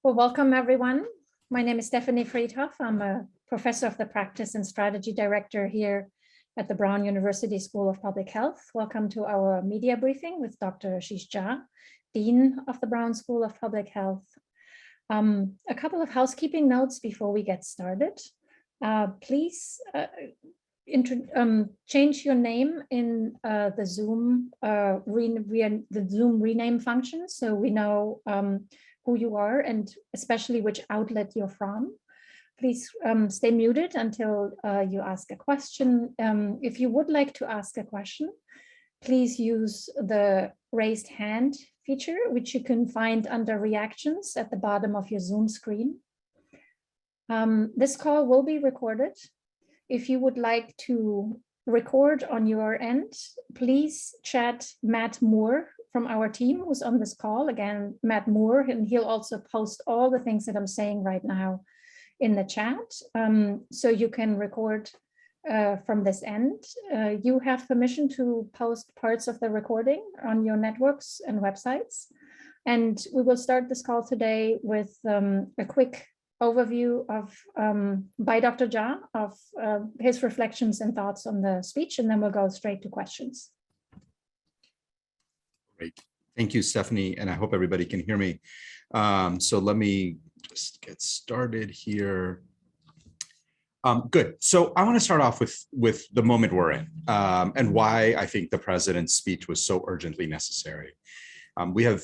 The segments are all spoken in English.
Well, welcome everyone. My name is Stephanie Friedhoff. I'm a professor of the Practice and Strategy Director here at the Brown University School of Public Health. Welcome to our media briefing with Dr. Ashish Jha, Dean of the Brown School of Public Health. A couple of housekeeping notes before we get started. Please change your name in the Zoom rename function so we know who you are and especially which outlet you're from. Please stay muted until you ask a question. If you would like to ask a question, please use the raised hand feature, which you can find under reactions at the bottom of your Zoom screen. This call will be recorded. If you would like to record on your end, please chat Matt Moore from our team who's on this call. Again, Matt Moore, and he'll also post all the things that I'm saying right now in the chat. So you can record from this end. You have permission to post parts of the recording on your networks and websites. And we will start this call today with a quick overview of by Dr. Jha of his reflections and thoughts on the speech, and then we'll go straight to questions. Great. Thank you, Stephanie, and I hope everybody can hear me. So let me just get started here. Good. So I want to start off with the moment we're in and why I think the president's speech was so urgently necessary. We have,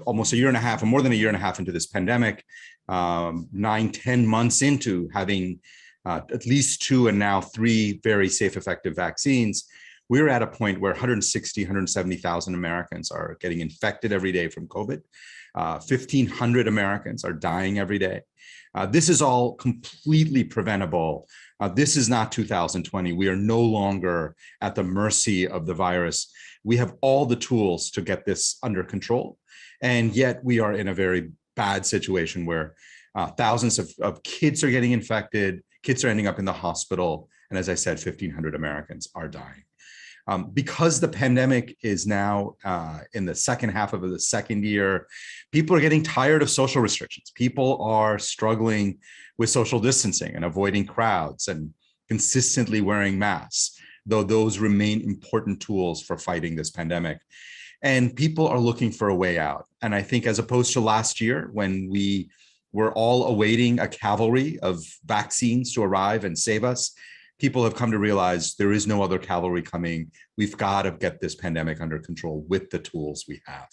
almost a year and a half, or more than a year and a half into this pandemic, 9-10 months into having at least 2 and now 3 very safe, effective vaccines. We're at a point where 160, 170,000 Americans are getting infected every day from COVID. 1,500 Americans are dying every day. This is all completely preventable. This is not 2020. We are no longer at the mercy of the virus. We have all the tools to get this under control. And yet we are in a very bad situation where thousands of kids are getting infected, kids are ending up in the hospital. And as I said, 1,500 Americans are dying. Because the pandemic is now in the second half of the second year, people are getting tired of social restrictions. People are struggling with social distancing and avoiding crowds and consistently wearing masks, though those remain important tools for fighting this pandemic. And people are looking for a way out. And I think as opposed to last year, when we were all awaiting a cavalry of vaccines to arrive and save us, people have come to realize there is no other cavalry coming. We've got to get this pandemic under control with the tools we have.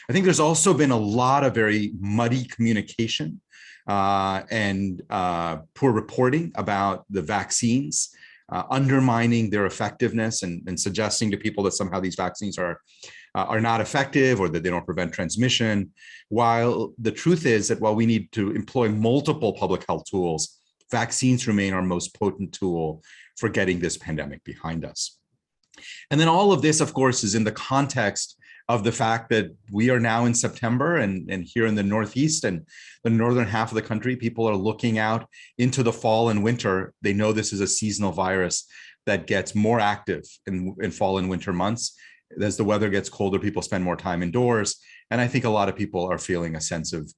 I think there's also been a lot of very muddy communication and poor reporting about the vaccines, undermining their effectiveness and suggesting to people that somehow these vaccines are not effective or that they don't prevent transmission. While the truth is that while we need to employ multiple public health tools, vaccines remain our most potent tool for getting this pandemic behind us. And then all of this, of course, is in the context of the fact that we are now in September and here in the Northeast and the northern half of the country, people are looking out into the fall and winter. They know this is a seasonal virus that gets more active in fall and winter months. As the weather gets colder, people spend more time indoors. And I think a lot of people are feeling a sense of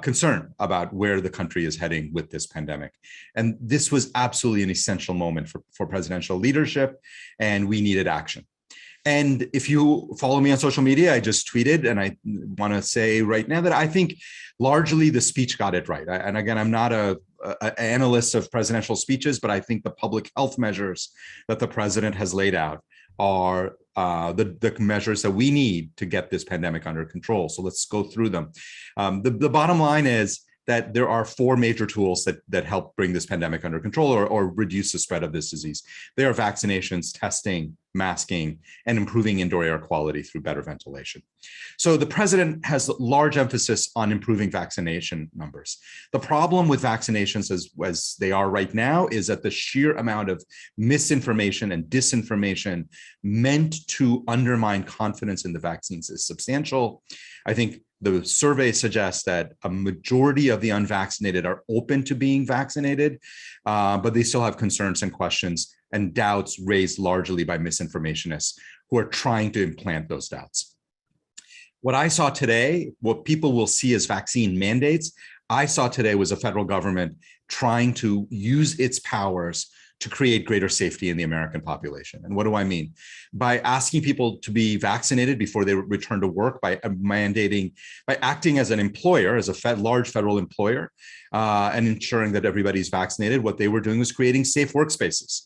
concern about where the country is heading with this pandemic. And this was absolutely an essential moment for presidential leadership, and we needed action. And if you follow me on social media, I just tweeted, and I want to say right now that I think largely the speech got it right. And again, I'm not an analyst of presidential speeches, but I think the public health measures that the president has laid out are the measures that we need to get this pandemic under control. So let's go through them. The bottom line is that there are 4 major tools that help bring this pandemic under control or reduce the spread of this disease. They are vaccinations, testing, masking, and improving indoor air quality through better ventilation. So the president has large emphasis on improving vaccination numbers. The problem with vaccinations as they are right now is that the sheer amount of misinformation and disinformation meant to undermine confidence in the vaccines is substantial. I think the survey suggests that a majority of the unvaccinated are open to being vaccinated, but they still have concerns and questions and doubts raised largely by misinformationists who are trying to implant those doubts. What I saw today, what people will see as vaccine mandates, I saw today was a federal government trying to use its powers to create greater safety in the American population. And what do I mean? By asking people to be vaccinated before they return to work, by mandating, by acting as an employer, as a large federal employer, and ensuring that everybody's vaccinated, what they were doing was creating safe workspaces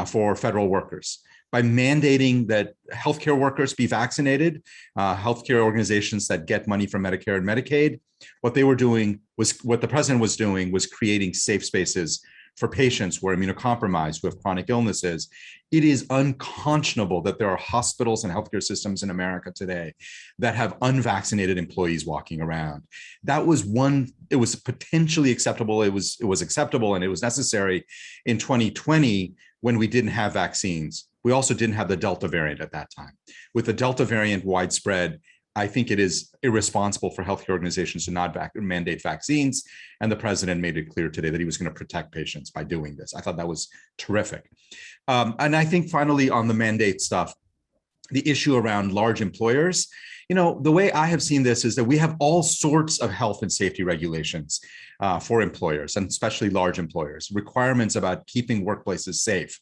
for federal workers. By mandating that healthcare workers be vaccinated, healthcare organizations that get money from Medicare and Medicaid, what they were doing was, what the president was doing was creating safe spaces for patients who are immunocompromised, who have chronic illnesses. It is unconscionable that there are hospitals and healthcare systems in America today that have unvaccinated employees walking around. That was one, it was potentially acceptable. It was acceptable and it was necessary in 2020 when we didn't have vaccines. We also didn't have the Delta variant at that time. With the Delta variant widespread, I think it is irresponsible for healthcare organizations to not mandate vaccines. And the president made it clear today that he was going to protect patients by doing this. I thought that was terrific. And I think finally on the mandate stuff, the issue around large employers, you know, the way I have seen this is that we have all sorts of health and safety regulations for employers, and especially large employers, requirements about keeping workplaces safe.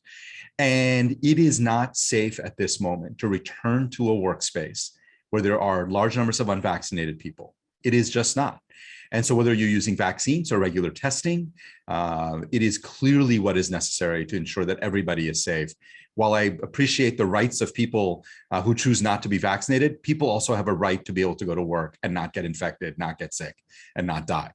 And it is not safe at this moment to return to a workspace where there are large numbers of unvaccinated people. It is just not. And so whether you're using vaccines or regular testing, it is clearly what is necessary to ensure that everybody is safe. While I appreciate the rights of people who choose not to be vaccinated, people also have a right to be able to go to work and not get infected, not get sick, and not die.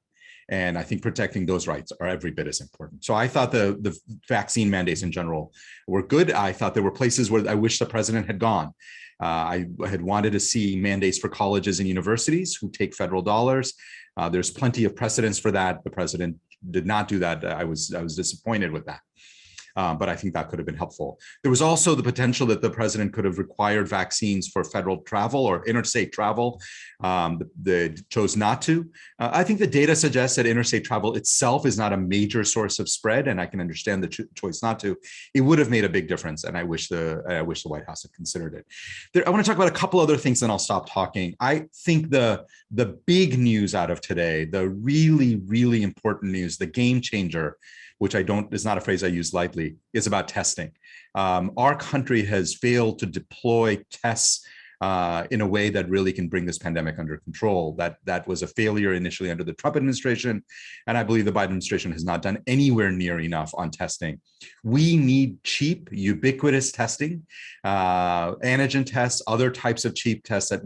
And I think protecting those rights are every bit as important. So I thought the vaccine mandates in general were good. I thought there were places where I wish the president had gone. I had wanted to see mandates for colleges and universities who take federal dollars. There's plenty of precedents for that. The president did not do that. I was disappointed with that. But I think that could have been helpful. There was also the potential that the president could have required vaccines for federal travel or interstate travel. They chose not to. I think the data suggests that interstate travel itself is not a major source of spread, and I can understand the choice not to. It would have made a big difference, and I wish the White House had considered it. I want to talk about a couple other things, then I'll stop talking. I think the big news out of today, the really, really important news, the game changer, which is not a phrase I use lightly, is about testing. Our country has failed to deploy tests in a way that really can bring this pandemic under control. That was a failure initially under the Trump administration, and I believe the Biden administration has not done anywhere near enough on testing. We need cheap, ubiquitous testing, antigen tests, other types of cheap tests that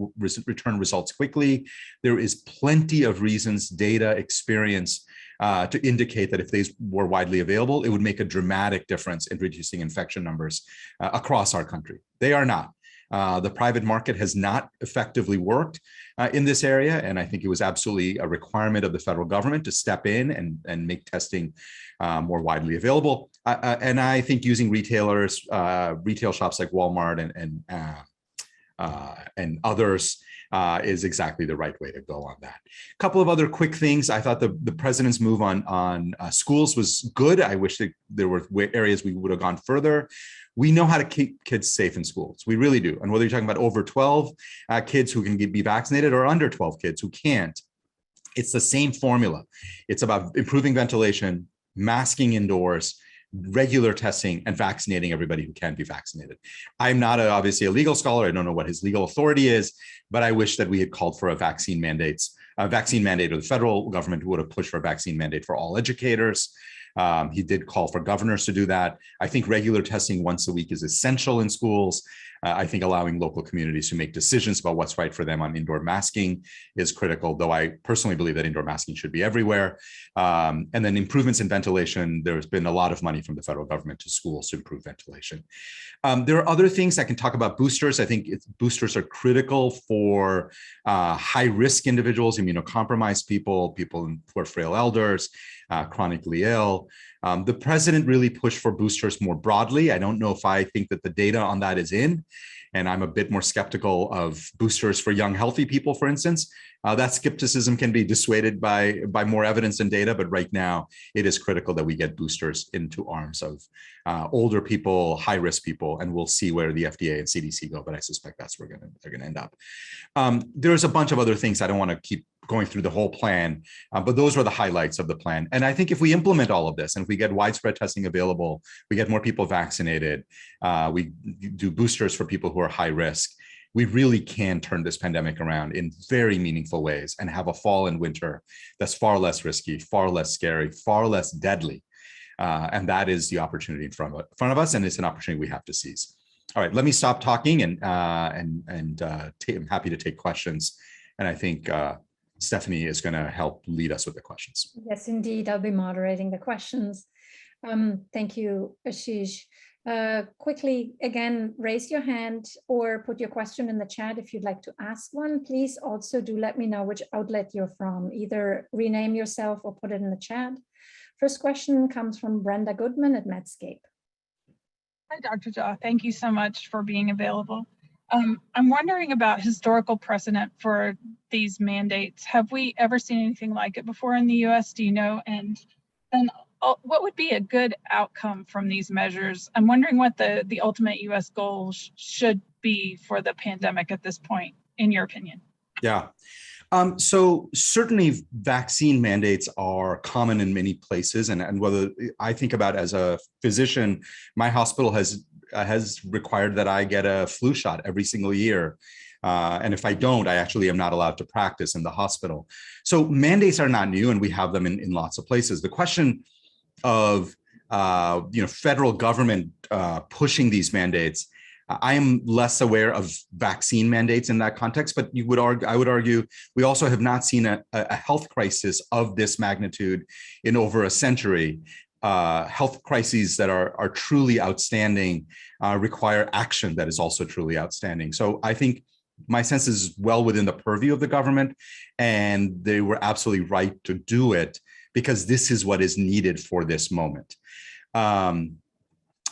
return results quickly. There is plenty of reasons, data, experience, to indicate that if these were widely available, it would make a dramatic difference in reducing infection numbers across our country. They are not. The private market has not effectively worked in this area, and I think it was absolutely a requirement of the federal government to step in and make testing more widely available. And I think using retailers, retail shops like Walmart and others is exactly the right way to go on that. A couple of other quick things. I thought the president's move on schools was good. I wish that there were areas we would have gone further. We know how to keep kids safe in schools. We really do. And whether you're talking about over 12 kids who can be vaccinated or under 12 kids who can't, it's the same formula. It's about improving ventilation, masking indoors, regular testing, and vaccinating everybody who can be vaccinated. I'm not obviously a legal scholar. I don't know what his legal authority is, but I wish that we had called for a vaccine mandate of the federal government who would have pushed for a vaccine mandate for all educators. He did call for governors to do that. I think regular testing once a week is essential in schools. I think allowing local communities to make decisions about what's right for them on indoor masking is critical, though I personally believe that indoor masking should be everywhere. And then improvements in ventilation. There's been a lot of money from the federal government to schools to improve ventilation. There are other things I can talk about. Boosters. I think boosters are critical for high-risk individuals, immunocompromised people who are frail elders, chronically ill. The president really pushed for boosters more broadly. I don't know if I think that the data on that is in. And I'm a bit more skeptical of boosters for young, healthy people, for instance. That skepticism can be dissuaded by more evidence and data, but right now it is critical that we get boosters into arms of older people, high-risk people, and we'll see where the FDA and CDC go, but I suspect that's where they're gonna end up. There's a bunch of other things. I don't want to keep going through the whole plan, but those were the highlights of the plan. And I think if we implement all of this and if we get widespread testing available, we get more people vaccinated, we do boosters for people who are high risk, we really can turn this pandemic around in very meaningful ways and have a fall and winter that's far less risky, far less scary, far less deadly. And that is the opportunity in front of us, and it's an opportunity we have to seize. All right, let me stop talking, and I'm happy to take questions. And I think Stephanie is going to help lead us with the questions. Yes, indeed, I'll be moderating the questions. Thank you, Ashish. Quickly, again, raise your hand or put your question in the chat if you'd like to ask one. Please also do let me know which outlet you're from. Either rename yourself or put it in the chat. First question comes from Brenda Goodman at Medscape. Hi, Dr. Jha. Thank you so much for being available. I'm wondering about historical precedent for these mandates. Have we ever seen anything like it before in the US? Do you know? And then what would be a good outcome from these measures? I'm wondering what the ultimate US goal should be for the pandemic at this point, in your opinion. Yeah. So certainly vaccine mandates are common in many places. And whether I think about as a physician, my hospital has required that I get a flu shot every single year. And if I don't, I actually am not allowed to practice in the hospital. So mandates are not new, and we have them in lots of places. The question of federal government pushing these mandates, I am less aware of vaccine mandates in that context, but I would argue we also have not seen a health crisis of this magnitude in over a century. Health crises that are truly outstanding require action that is also truly outstanding. So I think my sense is well within the purview of the government, and they were absolutely right to do it because this is what is needed for this moment.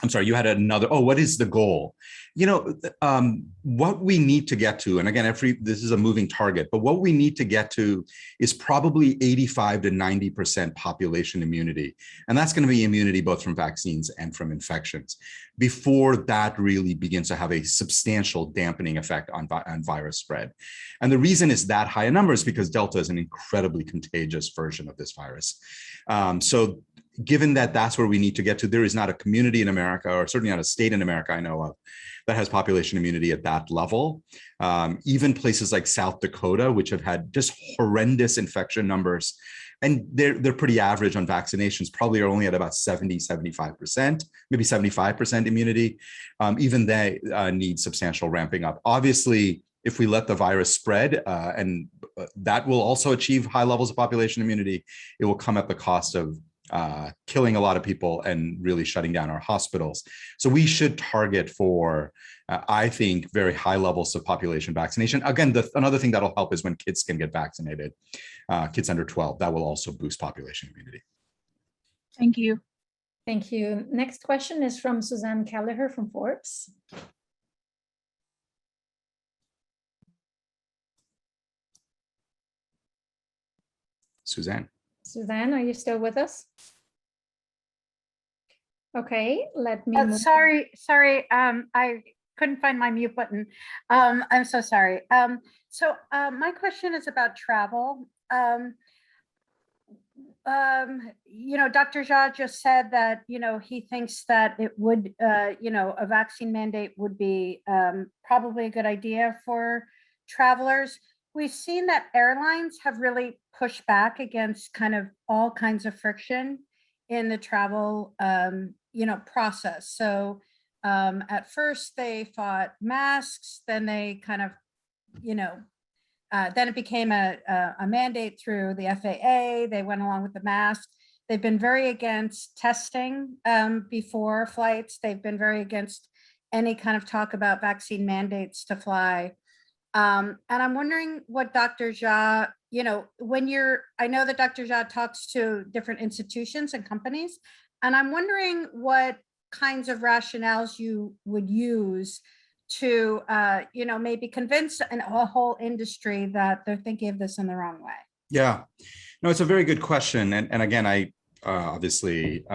I'm sorry, you had another, what is the goal? What we need to get to, and again, this is a moving target, but what we need to get to is probably 85 to 90% population immunity. And that's going to be immunity both from vaccines and from infections before that really begins to have a substantial dampening effect on virus spread. And the reason is that high a number is because Delta is an incredibly contagious version of this virus. So given that that's where we need to get to, there is not a community in America, or certainly not a state in America I know of, that has population immunity at that level. Even places like South Dakota, which have had just horrendous infection numbers, and they're pretty average on vaccinations, probably are only at about 70, 75%, maybe 75% immunity. Even they need substantial ramping up. Obviously, if we let the virus spread, and that will also achieve high levels of population immunity, it will come at the cost of killing a lot of people and really shutting down our hospitals. So we should target for, I think, very high levels of population vaccination. Again, another thing that'll help is when kids can get vaccinated, kids under 12, that will also boost population immunity. Thank you. Thank you. Next question is from Suzanne Kelleher from Forbes. Suzanne, are you still with us? Okay, let me. Sorry. I couldn't find my mute button. I'm so sorry. My question is about travel. Dr. Jha just said that, he thinks that it would, a vaccine mandate would be probably a good idea for travelers. We've seen that airlines have really pushed back against kind of all kinds of friction in the travel, process. So at first they fought masks, then they kind of, then it became a mandate through the FAA. They went along with the mask. They've been very against testing before flights. They've been very against any kind of talk about vaccine mandates to fly. And I'm wondering what Dr. Jha, I know that Dr. Jha talks to different institutions and companies, and I'm wondering what kinds of rationales you would use to, maybe convince a whole industry that they're thinking of this in the wrong way? Yeah, no, it's a very good question. And again, I obviously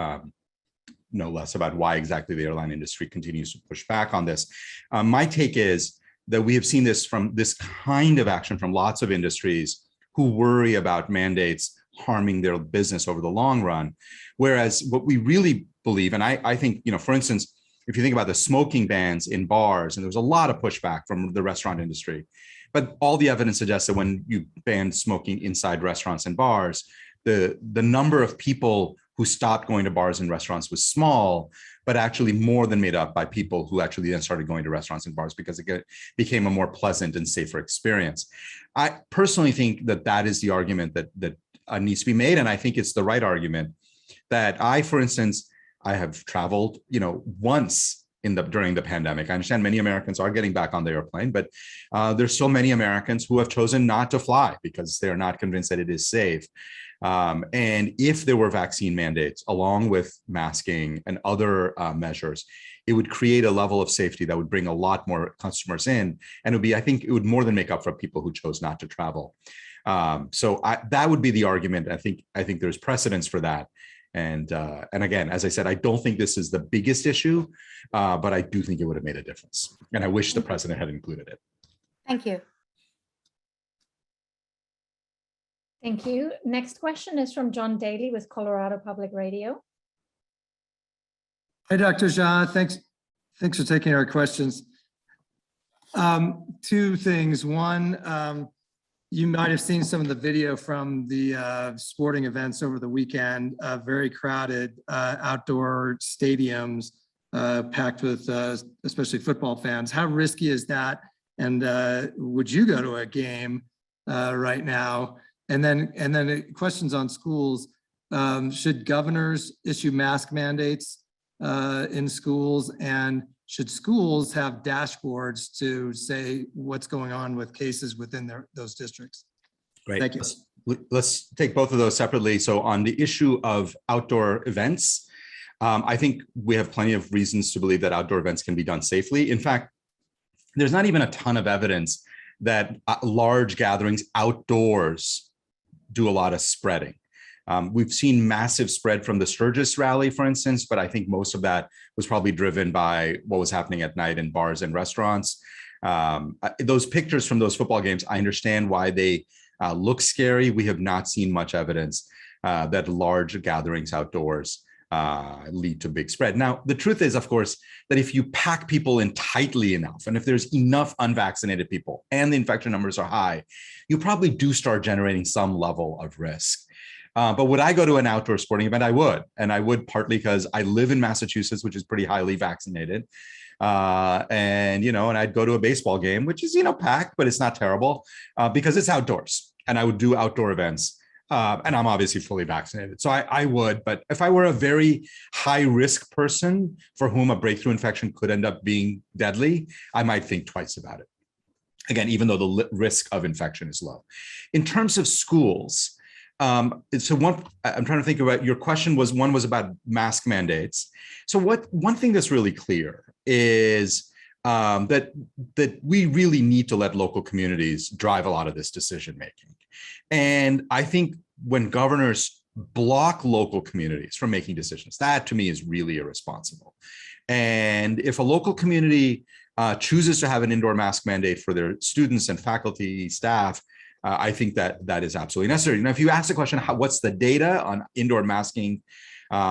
know less about why exactly the airline industry continues to push back on this. My take is that we have seen this kind of action from lots of industries who worry about mandates harming their business over the long run. Whereas what we really believe, and I think, for instance, if you think about the smoking bans in bars, and there was a lot of pushback from the restaurant industry, but all the evidence suggests that when you ban smoking inside restaurants and bars, the number of people who stopped going to bars and restaurants was small, but actually more than made up by people who actually then started going to restaurants and bars because it became a more pleasant and safer experience. I personally think that is the argument that needs to be made, and I think it's the right argument. That for instance, I have traveled, once during the pandemic. I understand many Americans are getting back on the airplane, but there's so many Americans who have chosen not to fly because they're not convinced that it is safe. And if there were vaccine mandates along with masking and other measures, it would create a level of safety that would bring a lot more customers in. And I think it would more than make up for people who chose not to travel. So that would be the argument. I think there's precedence for that. And again, as I said, I don't think this is the biggest issue, but I do think it would have made a difference. And I wish the president had included it. Thank you. Thank you. Next question is from John Daly with Colorado Public Radio. Hi, Dr. Jha. Thanks for taking our questions. Two things. One, you might have seen some of the video from the sporting events over the weekend, very crowded outdoor stadiums packed with especially football fans. How risky is that? And would you go to a game right now? And then questions on schools. Should governors issue mask mandates in schools? And should schools have dashboards to say what's going on with cases within those districts? Great. Thank you. Let's take both of those separately. So on the issue of outdoor events, I think we have plenty of reasons to believe that outdoor events can be done safely. In fact, there's not even a ton of evidence that large gatherings outdoors do a lot of spreading. We've seen massive spread from the Sturgis rally, for instance, but I think most of that was probably driven by what was happening at night in bars and restaurants. Those pictures from those football games, I understand why they look scary. We have not seen much evidence that large gatherings outdoors lead to big spread. Now, the truth is, of course, that if you pack people in tightly enough, and if there's enough unvaccinated people and the infection numbers are high, you probably do start generating some level of risk. But would I go to an outdoor sporting event? I would. And I would partly because I live in Massachusetts, which is pretty highly vaccinated. And I'd go to a baseball game, which is, packed, but it's not terrible because it's outdoors. And I would do outdoor events. And I'm obviously fully vaccinated. So I would. But if I were a very high risk person for whom a breakthrough infection could end up being deadly, I might think twice about it. Again, even though the risk of infection is low. In terms of schools, I'm trying to think about your question one was about mask mandates. So one thing that's really clear is that we really need to let local communities drive a lot of this decision making. And I think when governors block local communities from making decisions, that to me is really irresponsible. And if a local community chooses to have an indoor mask mandate for their students and faculty, staff, I think that is absolutely necessary. Now, if you ask the question, what's the data on indoor masking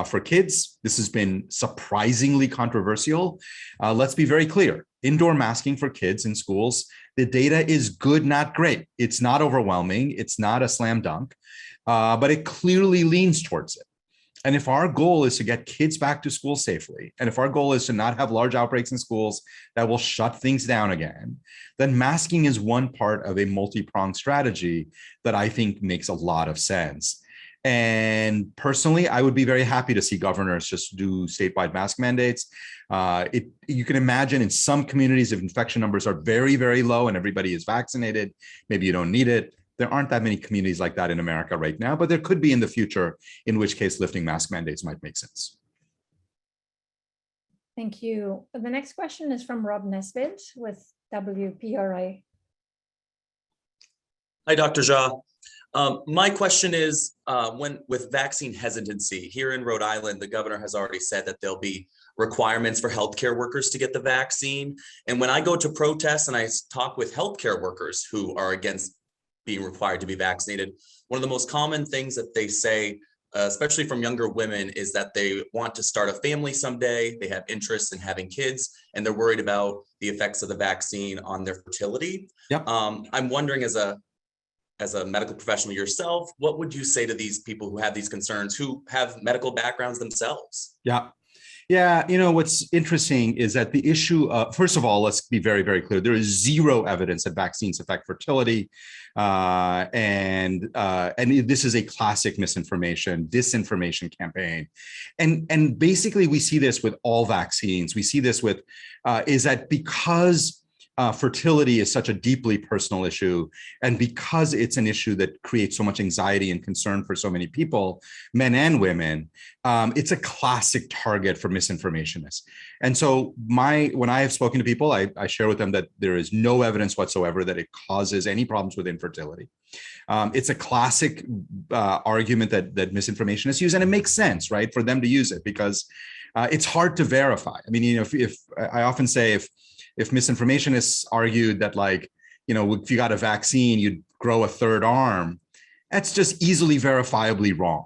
for kids? This has been surprisingly controversial. Let's be very clear. Indoor masking for kids in schools, the data is good, not great. It's not overwhelming. It's not a slam dunk, but it clearly leans towards it. And if our goal is to get kids back to school safely, and if our goal is to not have large outbreaks in schools that will shut things down again, then masking is one part of a multi-pronged strategy that I think makes a lot of sense. And personally, I would be very happy to see governors just do statewide mask mandates. You can imagine in some communities, if infection numbers are very, very low and everybody is vaccinated, maybe you don't need it. There aren't that many communities like that in America right now, but there could be in the future, in which case lifting mask mandates might make sense. Thank you. The next question is from Rob Nesbitt with WPRA. Hi, Dr. Jha. My question is, when with vaccine hesitancy here in Rhode Island, the governor has already said that there'll be requirements for healthcare workers to get the vaccine. And when I go to protests and I talk with healthcare workers who are against being required to be vaccinated, one of the most common things that they say, especially from younger women, is that they want to start a family someday. They have interest in having kids, and they're worried about the effects of the vaccine on their fertility. Yep. I'm wondering, as a medical professional yourself, what would you say to these people who have these concerns, who have medical backgrounds themselves? Yeah. Yeah, what's interesting is that the issue, first of all, let's be very, very clear. There is zero evidence that vaccines affect fertility. And this is a classic disinformation campaign. And basically we see this with all vaccines. We see this with, is that because fertility is such a deeply personal issue, and because it's an issue that creates so much anxiety and concern for so many people, men and women, it's a classic target for misinformationists. And so when I have spoken to people, I share with them that there is no evidence whatsoever that it causes any problems with infertility. It's a classic argument that misinformationists use, and it makes sense, right, for them to use it, because it's hard to verify. I mean, if I often say, if misinformationists argued that, like, if you got a vaccine, you'd grow a third arm, that's just easily verifiably wrong.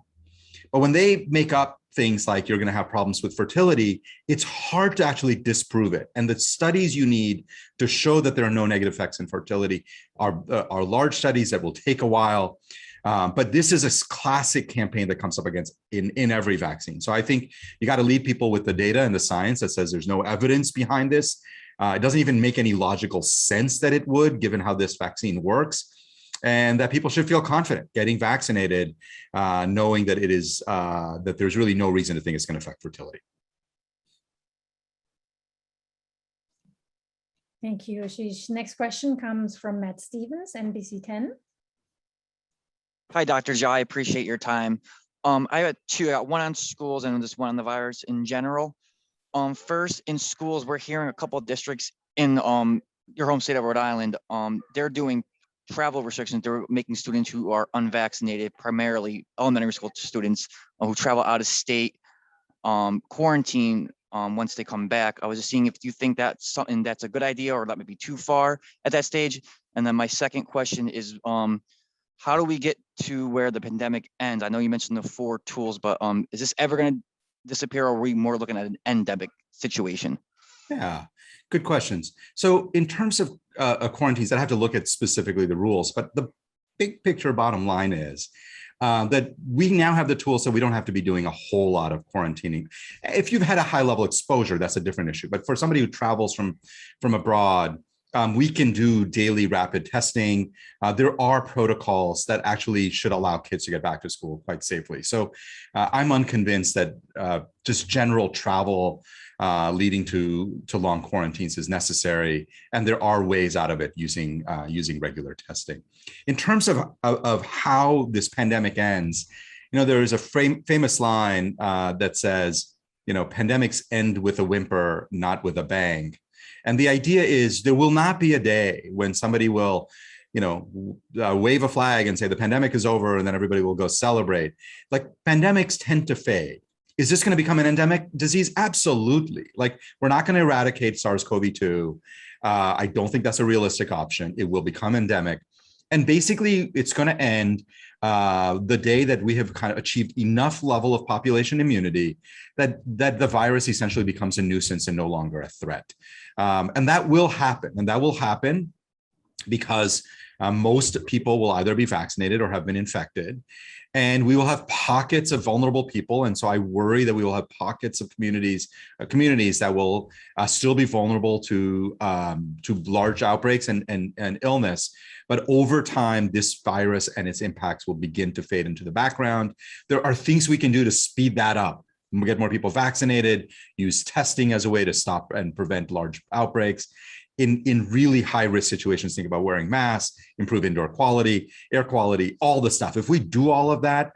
But when they make up things like you're going to have problems with fertility, it's hard to actually disprove it. And the studies you need to show that there are no negative effects in fertility are large studies that will take a while. But this is a classic campaign that comes up against in every vaccine. So I think you got to lead people with the data and the science that says there's no evidence behind this. It doesn't even make any logical sense that it would, given how this vaccine works, and that people should feel confident getting vaccinated, knowing that it is that there's really no reason to think it's going to affect fertility. Thank you, Ashish. Next question comes from Matt Stevens, NBC 10. Hi, Dr. Jha. I appreciate your time. I got two. I got one on schools and just one on the virus in general. First, in schools, we're hearing a couple of districts in your home state of Rhode Island, they're doing travel restrictions. They're making students who are unvaccinated, primarily elementary school students who travel out of state, quarantine once they come back. I was just seeing if you think that's something that's a good idea or that may be too far at that stage. And then my second question is, how do we get to where the pandemic ends? I know you mentioned the 4 tools, but is this ever going to disappear, or are we more looking at an endemic situation? Yeah, good questions. So in terms of quarantines, I have to look at specifically the rules, but the big picture bottom line is that we now have the tools, so we don't have to be doing a whole lot of quarantining. If you've had a high level exposure, that's a different issue. But for somebody who travels from abroad, we can do daily rapid testing. There are protocols that actually should allow kids to get back to school quite safely. So I'm unconvinced that just general travel leading to long quarantines is necessary, and there are ways out of it using regular testing. In terms of how this pandemic ends, there is a famous line that says, pandemics end with a whimper, not with a bang. And the idea is there will not be a day when somebody will, wave a flag and say the pandemic is over, and then everybody will go celebrate. Like, pandemics tend to fade. Is this going to become an endemic disease? Absolutely. Like, we're not going to eradicate SARS-CoV-2. I don't think that's a realistic option. It will become endemic. And basically, it's going to end the day that we have kind of achieved enough level of population immunity that the virus essentially becomes a nuisance and no longer a threat. And that will happen. And that will happen because most people will either be vaccinated or have been infected. And we will have pockets of vulnerable people. And so I worry that we will have pockets of communities that will still be vulnerable to large outbreaks and illness. But over time, this virus and its impacts will begin to fade into the background. There are things we can do to speed that up. We'll get more people vaccinated, use testing as a way to stop and prevent large outbreaks. In really high-risk situations, think about wearing masks, improve indoor quality, air quality, all the stuff. If we do all of that,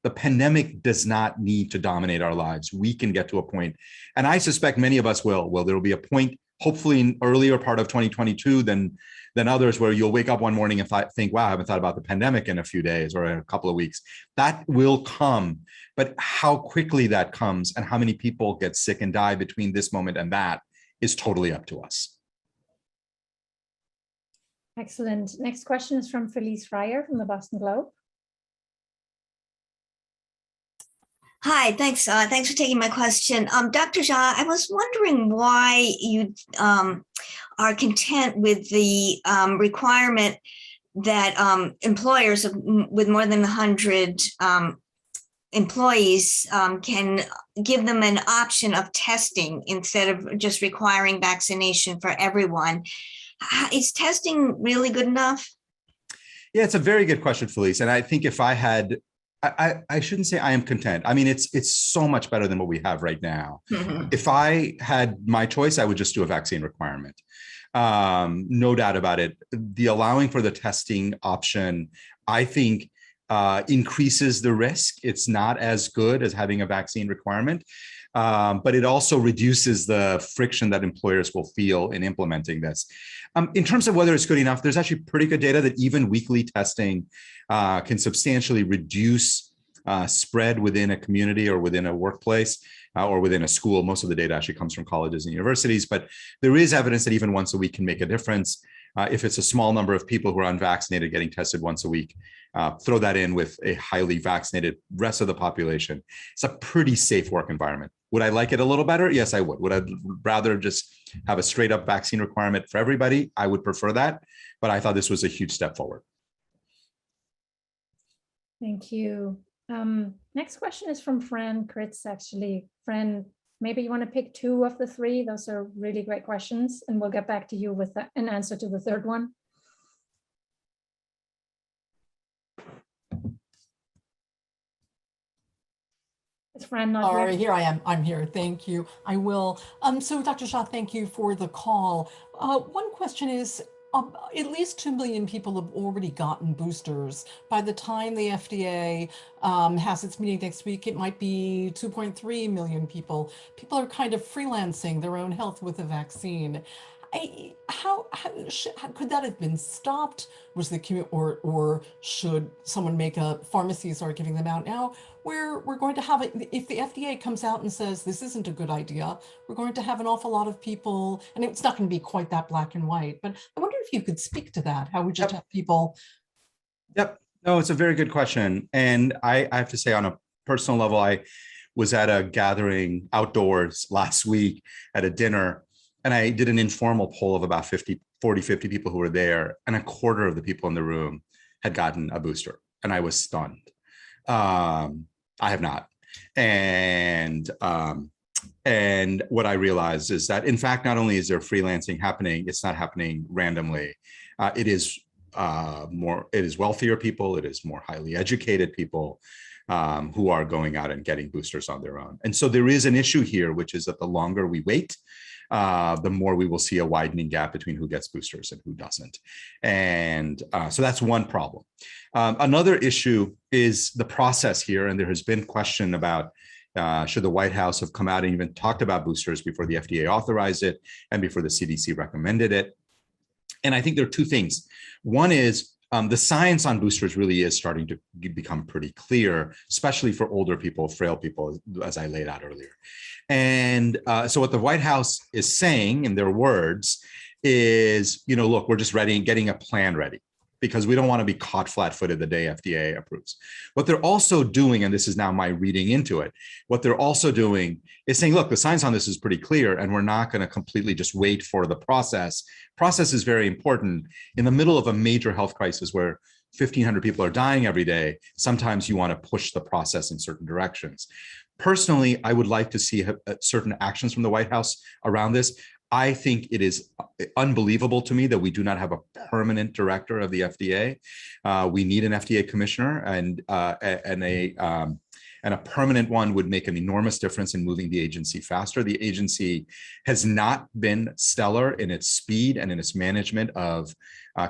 the pandemic does not need to dominate our lives. We can get to a point, and I suspect many of us will. Well, there will be a point, hopefully in earlier part of 2022 than others, where you'll wake up one morning and think, wow, I haven't thought about the pandemic in a few days or in a couple of weeks. That will come, but how quickly that comes and how many people get sick and die between this moment and that is totally up to us. Excellent. Next question is from Felice Fryer from the Boston Globe. Hi, thanks. Thanks for taking my question. Dr. Jha, I was wondering why you are content with the requirement that employers with more than 100 employees can give them an option of testing instead of just requiring vaccination for everyone. Is testing really good enough? Yeah, it's a very good question, Felice. And I think if I had, I shouldn't say I am content. I mean, it's so much better than what we have right now. Mm-hmm. If I had my choice, I would just do a vaccine requirement. No doubt about it. The allowing for the testing option, I think, increases the risk. It's not as good as having a vaccine requirement, but it also reduces the friction that employers will feel in implementing this. In terms of whether it's good enough, there's actually pretty good data that even weekly testing can substantially reduce spread within a community or within a workplace or within a school. Most of the data actually comes from colleges and universities, but there is evidence that even once a week can make a difference. If it's a small number of people who are unvaccinated getting tested once a week, throw that in with a highly vaccinated rest of the population. It's a pretty safe work environment. Would I like it a little better? Yes, I would. Would I rather just have a straight up vaccine requirement for everybody? I would prefer that, but I thought this was a huge step forward. Thank you. Next question is from Fran Kritz, actually. Fran, maybe you want to pick two of the three. Those are really great questions, and we'll get back to you with an answer to the third one. Is Fran not Sorry, here? here I am. I'm here. Thank you. I will. So Dr. Jha, thank you for the call. One question is, at least 2 million people have already gotten boosters. By the time the FDA has its meeting next week, it might be 2.3 million people. People are kind of freelancing their own health with a vaccine. How could that have been stopped? Was the or should someone make a pharmacy start giving them out now? We're going to have it if the FDA comes out and says this isn't a good idea. We're going to have an awful lot of people, and it's not going to be quite that black and white. But I wonder if you could speak to that. How we just have people. Yep. No, it's a very good question, and I have to say, on a personal level, I was at a gathering outdoors last week at a dinner. And I did an informal poll of about 50 people who were there, and a quarter of the people in the room had gotten a booster. And I was stunned. I have not. And what I realized is that, in fact, not only is there freelancing happening, it's not happening randomly. It is wealthier people, it is more highly educated people who are going out and getting boosters on their own. And so there is an issue here, which is that the longer we wait, the more we will see a widening gap between who gets boosters and who doesn't. And so that's one problem. Another issue is the process here. And there has been question about should the White House have come out and even talked about boosters before the FDA authorized it and before the CDC recommended it. And I think there are two things. One is the science on boosters really is starting to become pretty clear, especially for older people, frail people, as I laid out earlier. And so what the White House is saying in their words is, look, we're just getting a plan ready because we don't want to be caught flat-footed the day FDA approves. What they're also doing, and this is now my reading into it, what they're also doing is saying, look, the science on this is pretty clear, and we're not going to completely just wait for the process. Process is very important. In the middle of a major health crisis where 1,500 people are dying every day, sometimes you want to push the process in certain directions. Personally, I would like to see certain actions from the White House around this. I think it is unbelievable to me that we do not have a permanent director of the FDA. We need an FDA commissioner and and a permanent one would make an enormous difference in moving the agency faster. The agency has not been stellar in its speed and in its management of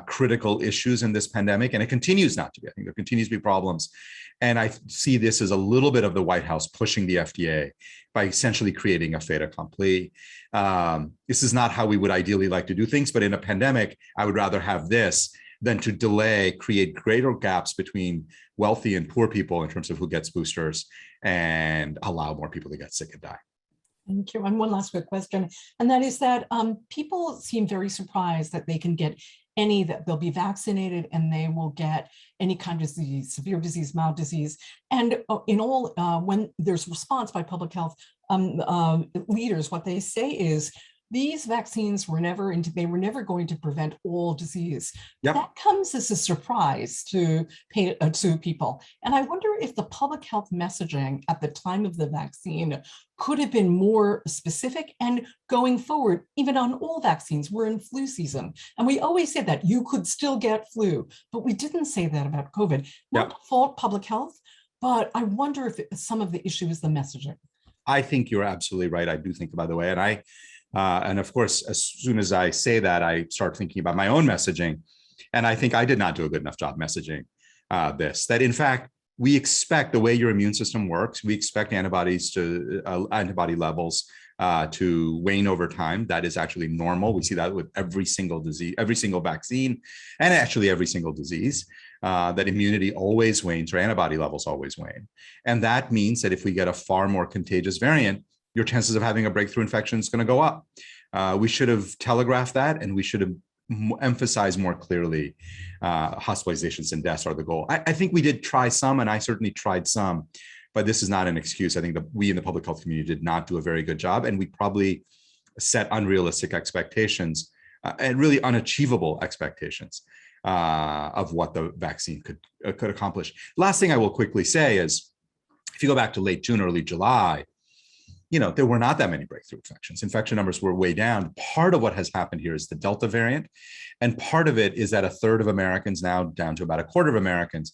critical issues in this pandemic, and it continues not to be. I think there continues to be problems. And I see this as a little bit of the White House pushing the FDA by essentially creating a fait accompli. This is not how we would ideally like to do things, but in a pandemic, I would rather have this than to delay, create greater gaps between wealthy and poor people in terms of who gets boosters, and allow more people to get sick and die. Thank you. And one last quick question, and that is that people seem very surprised that they can get that they'll be vaccinated and they will get any kind of disease, severe disease, mild disease. And in all, when there's response by public health leaders, what they say is, these vaccines were never going to prevent all disease. Yep. That comes as a surprise to people. And I wonder if the public health messaging at the time of the vaccine could have been more specific, and going forward, even on all vaccines. We're in flu season, and we always say that you could still get flu, but we didn't say that about COVID. Not to fault public health, but I wonder if some of the issue is the messaging. I think you're absolutely right. I do think, by the way, and of course, as soon as I say that, I start thinking about my own messaging. And I think I did not do a good enough job messaging that in fact, we expect the way your immune system works, we expect antibody levels to wane over time. That is actually normal. We see that with every single disease, every single vaccine, and actually every single disease, that immunity always wanes, or antibody levels always wane. And that means that if we get a far more contagious variant, your chances of having a breakthrough infection is going to go up. We should have telegraphed that, and we should have emphasized more clearly hospitalizations and deaths are the goal. I think we did try some, and I certainly tried some, but this is not an excuse. I think that we in the public health community did not do a very good job, and we probably set unrealistic expectations and really unachievable expectations of what the vaccine could accomplish. Last thing I will quickly say is, if you go back to late June, early July, there were not that many breakthrough infections. Infection numbers were way down. Part of what has happened here is the Delta variant. And part of it is that a third of Americans, now down to about a quarter of Americans,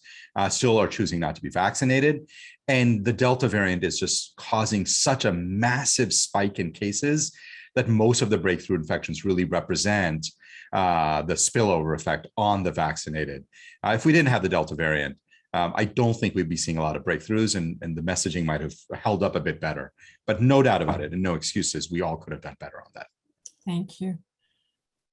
still are choosing not to be vaccinated. And the Delta variant is just causing such a massive spike in cases that most of the breakthrough infections really represent the spillover effect on the vaccinated. If we didn't have the Delta variant, I don't think we'd be seeing a lot of breakthroughs, and the messaging might have held up a bit better, but no doubt about it, and no excuses. We all could have done better on that. Thank you.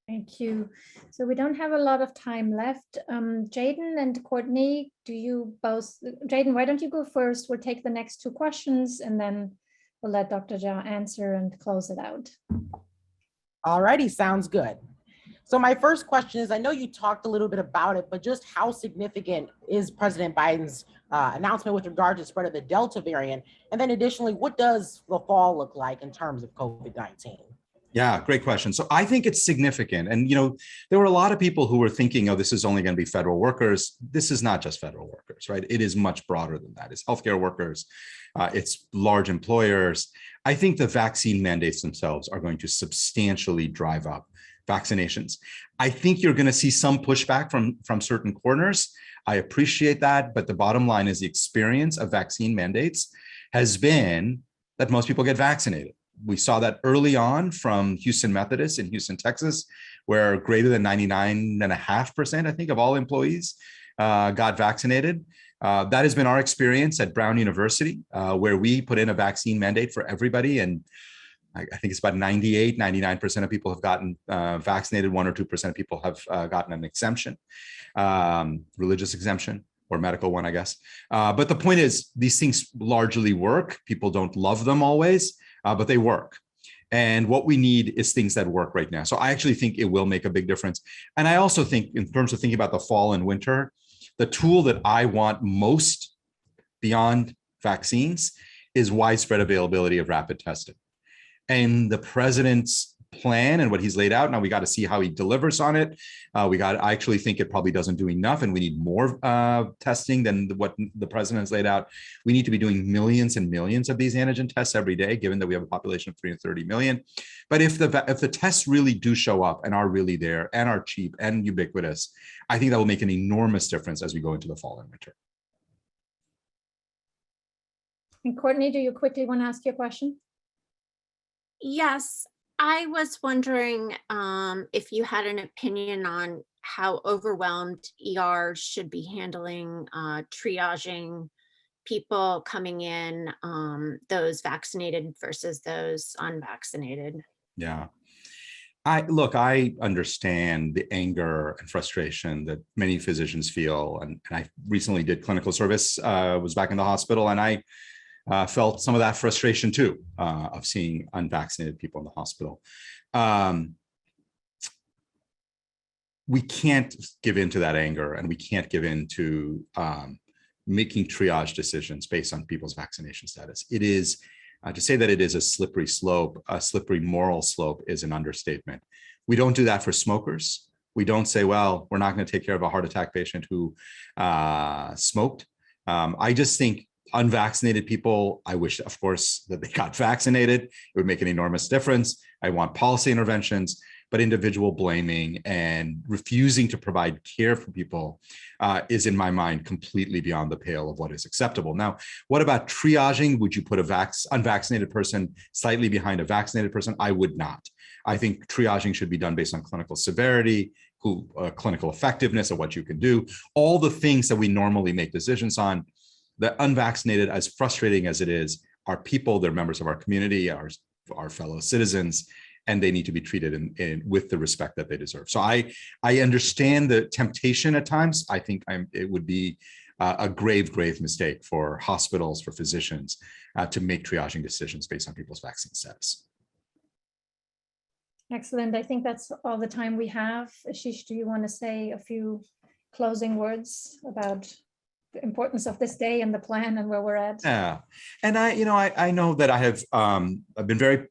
Thank you. So we don't have a lot of time left. Jaden and Courtney, Jaden, why don't you go first? We'll take the next two questions, and then we'll let Dr. Jha answer and close it out. All righty, sounds good. So my first question is, I know you talked a little bit about it, but just how significant is President Biden's announcement with regard to the spread of the Delta variant? And then additionally, what does the fall look like in terms of COVID-19? Yeah, great question. So I think it's significant. And, there were a lot of people who were thinking, oh, this is only going to be federal workers. This is not just federal workers, right? It is much broader than that. It's healthcare workers. It's large employers. I think the vaccine mandates themselves are going to substantially drive up vaccinations. I think you're going to see some pushback from certain corners. I appreciate that, but the bottom line is the experience of vaccine mandates has been that most people get vaccinated. We saw that early on from Houston Methodist in Houston, Texas, where greater than 99.5%, I think, of all employees got vaccinated. That has been our experience at Brown University, where we put in a vaccine mandate for everybody, and I think it's about 99% of people have gotten vaccinated. 1 or 2% of people have gotten an exemption, religious exemption or medical one, I guess. But the point is, these things largely work. People don't love them always, but they work. And what we need is things that work right now. So I actually think it will make a big difference. And I also think, in terms of thinking about the fall and winter, the tool that I want most beyond vaccines is widespread availability of rapid testing. And the president's plan and what he's laid out, now we got to see how he delivers on it. I actually think it probably doesn't do enough, and we need more testing than what the president has laid out. We need to be doing millions and millions of these antigen tests every day, given that we have a population of 330 million. But if the tests really do show up and are really there and are cheap and ubiquitous, I think that will make an enormous difference as we go into the fall and winter. And Courtney, do you quickly want to ask your question? Yes, I was wondering if you had an opinion on how overwhelmed ER should be handling triaging people coming in, those vaccinated versus those unvaccinated. Yeah. I understand the anger and frustration that many physicians feel. And I recently did clinical service, was back in the hospital, and I felt some of that frustration too, of seeing unvaccinated people in the hospital. We can't give in to that anger, and we can't give in to making triage decisions based on people's vaccination status. It is, to say that it is a slippery slope, a slippery moral slope, is an understatement. We don't do that for smokers. We don't say, well, we're not going to take care of a heart attack patient who smoked. I just think unvaccinated people, I wish, of course, that they got vaccinated. It would make an enormous difference. I want policy interventions, but individual blaming and refusing to provide care for people is, in my mind, completely beyond the pale of what is acceptable. Now, what about triaging? Would you put a unvaccinated person slightly behind a vaccinated person? I would not. I think triaging should be done based on clinical severity, clinical effectiveness of what you can do, all the things that we normally make decisions on. The unvaccinated, as frustrating as it is, are people, they're members of our community, our fellow citizens, and they need to be treated with the respect that they deserve. So I understand the temptation at times. I think it would be a grave mistake for hospitals, for physicians, to make triaging decisions based on people's vaccine status. Excellent. I think that's all the time we have. Ashish, do you want to say a few closing words about the importance of this day and the plan and where we're at? Yeah, and I know that I've been very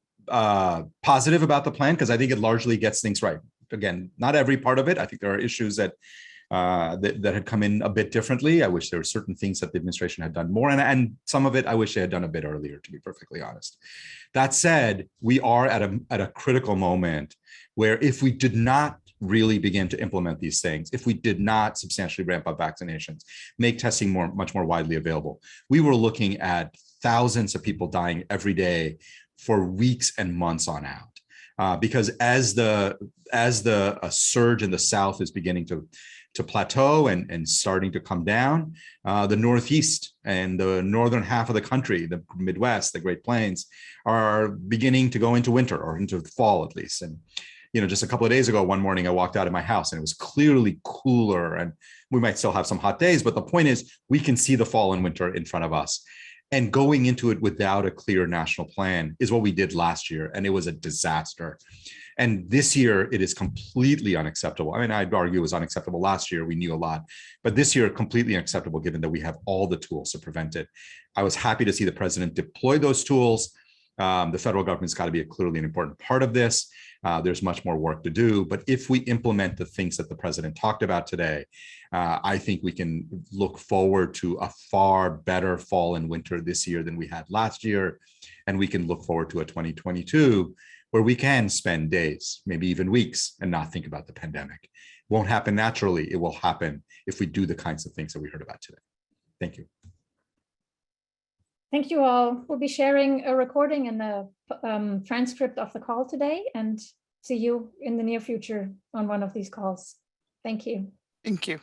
positive about the plan, because I think it largely gets things right. Again, not every part of it. I think there are issues that had come in a bit differently. I wish there were certain things that the administration had done more, and some of it I wish they had done a bit earlier, to be perfectly honest. That said, we are at a critical moment where, if we did not really begin to implement these things, if we did not substantially ramp up vaccinations, make testing much more widely available, we were looking at thousands of people dying every day for weeks and months on out. Because as the surge in the South is beginning to plateau and starting to come down, the Northeast and the northern half of the country, the Midwest, the Great Plains, are beginning to go into winter, or into fall at least. And just a couple of days ago, one morning, I walked out of my house and it was clearly cooler, and we might still have some hot days, but the point is, we can see the fall and winter in front of us. And going into it without a clear national plan is what we did last year, and it was a disaster. And this year, it is completely unacceptable. I mean, I'd argue it was unacceptable last year. We knew a lot, but this year, completely unacceptable, given that we have all the tools to prevent it. I was happy to see the president deploy those tools. The federal government's got to be clearly an important part of this. There's much more work to do, but if we implement the things that the president talked about today, I think we can look forward to a far better fall and winter this year than we had last year. And we can look forward to a 2022 where we can spend days, maybe even weeks, and not think about the pandemic. It won't happen naturally. It will happen if we do the kinds of things that we heard about today. Thank you. Thank you all. We'll be sharing a recording and the transcript of the call today, and see you in the near future on one of these calls. Thank you. Thank you.